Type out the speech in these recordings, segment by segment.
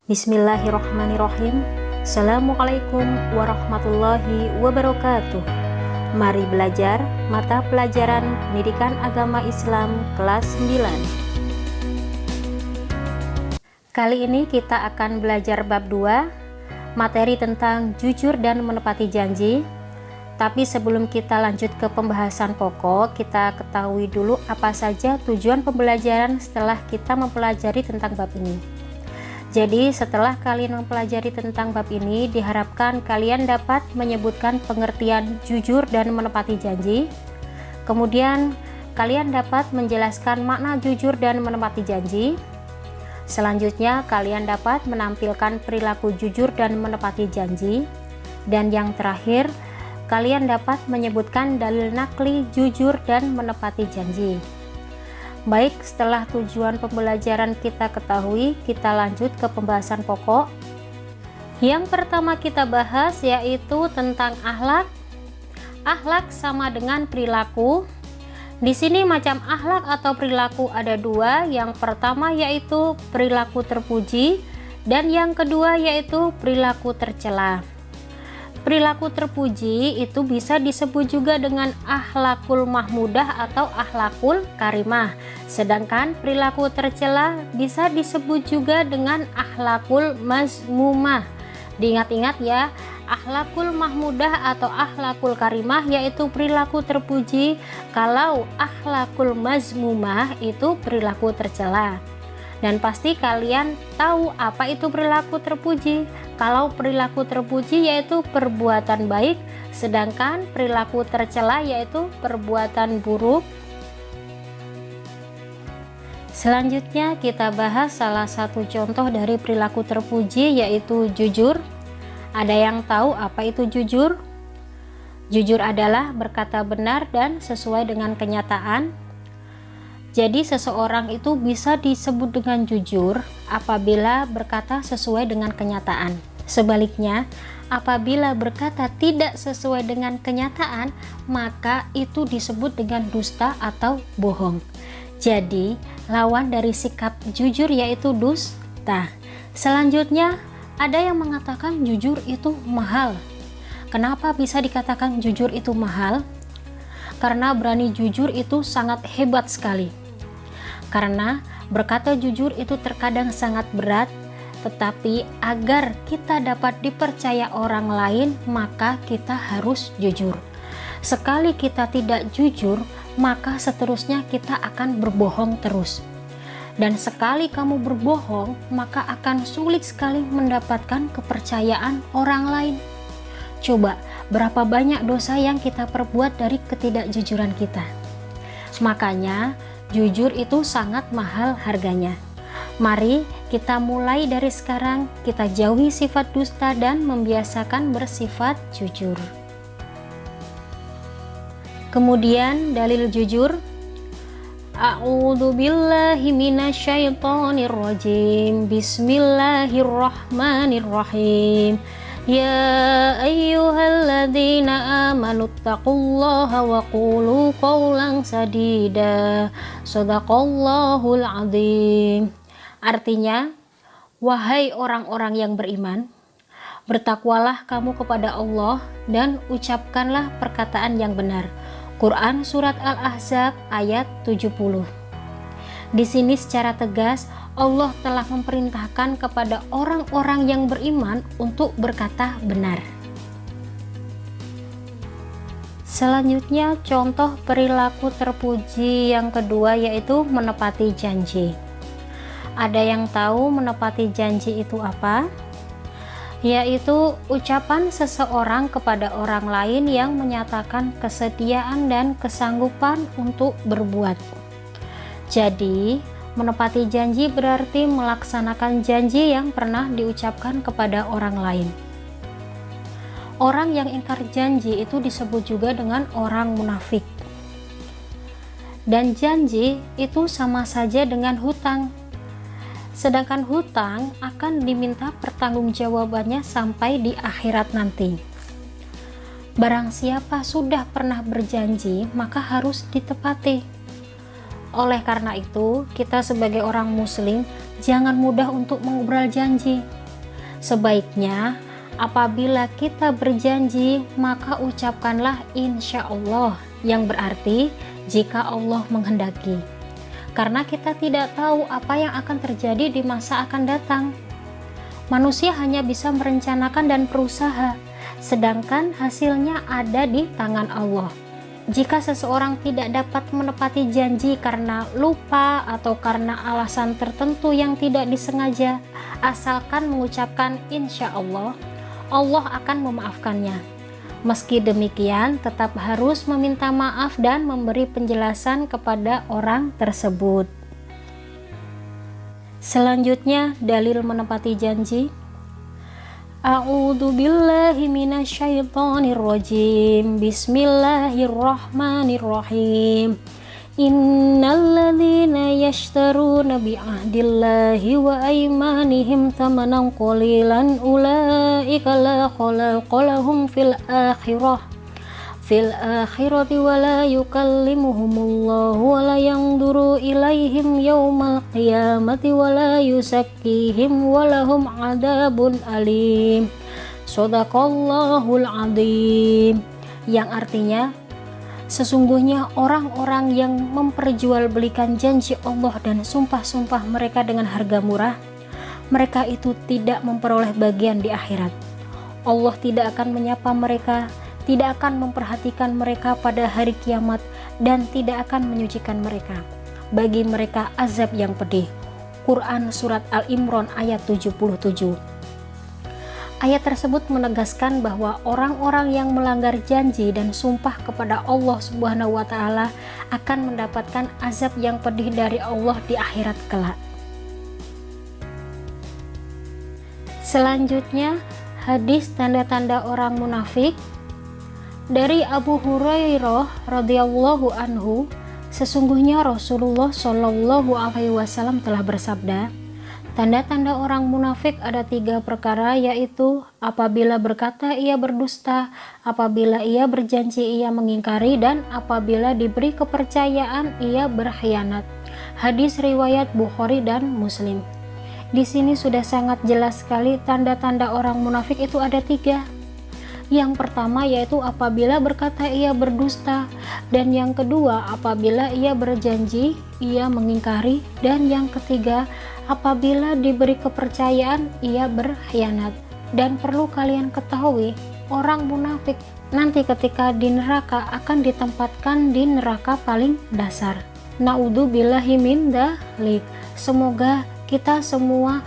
Bismillahirrahmanirrahim. Assalamualaikum warahmatullahi wabarakatuh. Mari belajar mata pelajaran Pendidikan Agama Islam kelas 9. Kali ini kita akan belajar bab 2, materi tentang jujur dan menepati janji. Tapi sebelum kita lanjut ke pembahasan pokok, kita ketahui dulu apa saja tujuan pembelajaran setelah kita mempelajari tentang bab ini. Jadi setelah kalian mempelajari tentang bab ini, diharapkan kalian dapat menyebutkan pengertian jujur dan menepati janji. Kemudian kalian dapat menjelaskan makna jujur dan menepati janji. Selanjutnya kalian dapat menampilkan perilaku jujur dan menepati janji. Dan yang terakhir, kalian dapat menyebutkan dalil nakli jujur dan menepati janji. Baik, setelah tujuan pembelajaran kita ketahui, kita lanjut ke pembahasan pokok. Yang pertama kita bahas yaitu tentang akhlak. Akhlak sama dengan perilaku. Di sini macam akhlak atau perilaku ada dua. Yang pertama yaitu perilaku terpuji dan yang kedua yaitu perilaku tercela. Perilaku terpuji itu bisa disebut juga dengan akhlakul mahmudah atau akhlakul karimah. Sedangkan perilaku tercela bisa disebut juga dengan akhlakul mazmumah. Diingat-ingat ya, akhlakul mahmudah atau akhlakul karimah yaitu perilaku terpuji. Kalau akhlakul mazmumah itu perilaku tercela. Dan pasti kalian tahu apa itu perilaku terpuji. Kalau perilaku terpuji yaitu perbuatan baik, sedangkan perilaku tercela yaitu perbuatan buruk. Selanjutnya kita bahas salah satu contoh dari perilaku terpuji yaitu jujur. Ada yang tahu apa itu jujur? Jujur adalah berkata benar dan sesuai dengan kenyataan. Jadi seseorang itu bisa disebut dengan jujur apabila berkata sesuai dengan kenyataan. Sebaliknya, apabila berkata tidak sesuai dengan kenyataan, maka itu disebut dengan dusta atau bohong. Jadi, lawan dari sikap jujur yaitu dusta. Selanjutnya, ada yang mengatakan jujur itu mahal. Kenapa bisa dikatakan jujur itu mahal? Karena berani jujur itu sangat hebat sekali. Karena berkata jujur itu terkadang sangat berat, tetapi agar kita dapat dipercaya orang lain, maka kita harus jujur. Sekali kita tidak jujur, maka seterusnya kita akan berbohong terus. Dan sekali kamu berbohong, maka akan sulit sekali mendapatkan kepercayaan orang lain. Coba, berapa banyak dosa yang kita perbuat dari ketidakjujuran kita. Makanya, jujur itu sangat mahal harganya. Mari kita mulai dari sekarang, kita jauhi sifat dusta dan membiasakan bersifat jujur. Kemudian dalil jujur. A'udzubillahi minasyaitonirrajim. Bismillahirrahmanirrahim. Ya ayyuhalladzina amanu taqullaha wa qulu qawlan sadida. Shadaqallahul azim. Artinya, wahai orang-orang yang beriman, bertakwalah kamu kepada Allah dan ucapkanlah perkataan yang benar. Quran Surat Al-Ahzab ayat 70. Di sini secara tegas Allah telah memerintahkan kepada orang-orang yang beriman untuk berkata benar. Selanjutnya contoh perilaku terpuji yang kedua yaitu menepati janji. Ada yang tahu menepati janji itu apa? Yaitu ucapan seseorang kepada orang lain yang menyatakan kesediaan dan kesanggupan untuk berbuat. Jadi, menepati janji berarti melaksanakan janji yang pernah diucapkan kepada orang lain. Orang yang ingkar janji itu disebut juga dengan orang munafik. Dan janji itu sama saja dengan hutang. Sedangkan hutang akan diminta pertanggungjawabannya sampai di akhirat nanti. Barang siapa sudah pernah berjanji, maka harus ditepati. Oleh karena itu, kita sebagai orang muslim jangan mudah untuk mengobrol janji. Sebaiknya apabila kita berjanji, maka ucapkanlah insya Allah, yang berarti jika Allah menghendaki. Karena kita tidak tahu apa yang akan terjadi di masa akan datang. Manusia hanya bisa merencanakan dan berusaha, sedangkan hasilnya ada di tangan Allah. Jika seseorang tidak dapat menepati janji karena lupa atau karena alasan tertentu yang tidak disengaja, asalkan mengucapkan insya Allah, Allah akan memaafkannya. Meski demikian, tetap harus meminta maaf dan memberi penjelasan kepada orang tersebut. Selanjutnya, dalil menepati janji. A'udzu billahi minasyaitonir rajim. Bismillahirrahmanirrahim. Innalladzina yashtaruna bi'ahdillahi wa aymanihim thamanan qalilan ulaika la khalaqa lahum fil akhirati wa la yukallimuhumullahu wa la yanzuru ilaihim yaumal qiyamati wa la yuzakkihim wa lahum adzabun alim. Shadaqallahul adzim. Yang artinya, sesungguhnya orang-orang yang memperjualbelikan janji Allah dan sumpah-sumpah mereka dengan harga murah, mereka itu tidak memperoleh bagian di akhirat. Allah tidak akan menyapa mereka, tidak akan memperhatikan mereka pada hari kiamat, dan tidak akan menyucikan mereka. Bagi mereka azab yang pedih. Quran Surat Al-Imran ayat 77. Ayat tersebut menegaskan bahwa orang-orang yang melanggar janji dan sumpah kepada Allah Subhanahu wa Ta'ala akan mendapatkan azab yang pedih dari Allah di akhirat kelak. Selanjutnya, hadis tanda-tanda orang munafik. Dari Abu Hurairah radhiyallahu anhu, sesungguhnya Rasulullah shallallahu alaihi wasallam telah bersabda, tanda-tanda orang munafik ada 3 perkara, yaitu apabila berkata ia berdusta, apabila ia berjanji ia mengingkari, dan apabila diberi kepercayaan ia berkhianat. Hadis riwayat Bukhari dan Muslim. Di sini sudah sangat jelas sekali tanda-tanda orang munafik itu ada 3. Yang pertama yaitu apabila berkata ia berdusta, dan yang kedua apabila ia berjanji ia mengingkari, dan yang ketiga apabila diberi kepercayaan ia berkhianat. Dan perlu kalian ketahui, orang munafik nanti ketika di neraka akan ditempatkan di neraka paling dasar. Naudzubillahi min dzalik. Semoga kita semua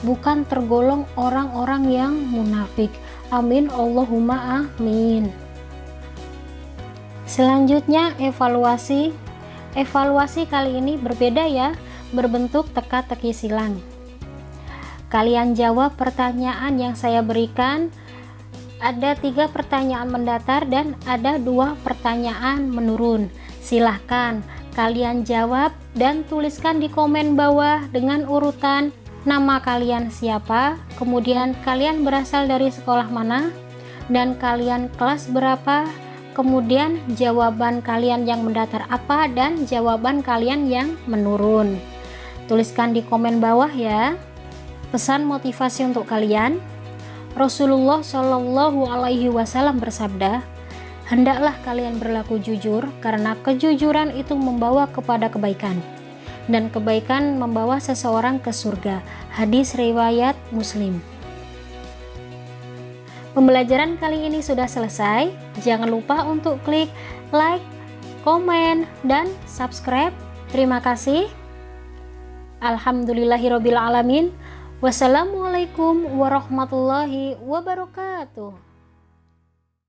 bukan tergolong orang-orang yang munafik. Amin, Allahumma amin. Selanjutnya evaluasi. Evaluasi kali ini berbeda ya, berbentuk teka-teki silang. Kalian jawab pertanyaan yang saya berikan. Ada 3 pertanyaan mendatar dan ada 2 pertanyaan menurun. Silahkan kalian jawab dan tuliskan di komen bawah dengan urutan nama kalian siapa, kemudian kalian berasal dari sekolah mana, dan kalian kelas berapa, kemudian jawaban kalian yang mendatar apa, dan jawaban kalian yang menurun. Tuliskan di komen bawah ya. Pesan motivasi untuk kalian. Rasulullah Shallallahu alaihi wasallam bersabda, hendaklah kalian berlaku jujur, karena kejujuran itu membawa kepada kebaikan, dan kebaikan membawa seseorang ke surga. Hadis riwayat Muslim. Pembelajaran kali ini sudah selesai. Jangan lupa untuk klik like, komen, dan subscribe. Terima kasih. Alhamdulillahirabbil alamin. Wassalamualaikum warahmatullahi wabarakatuh.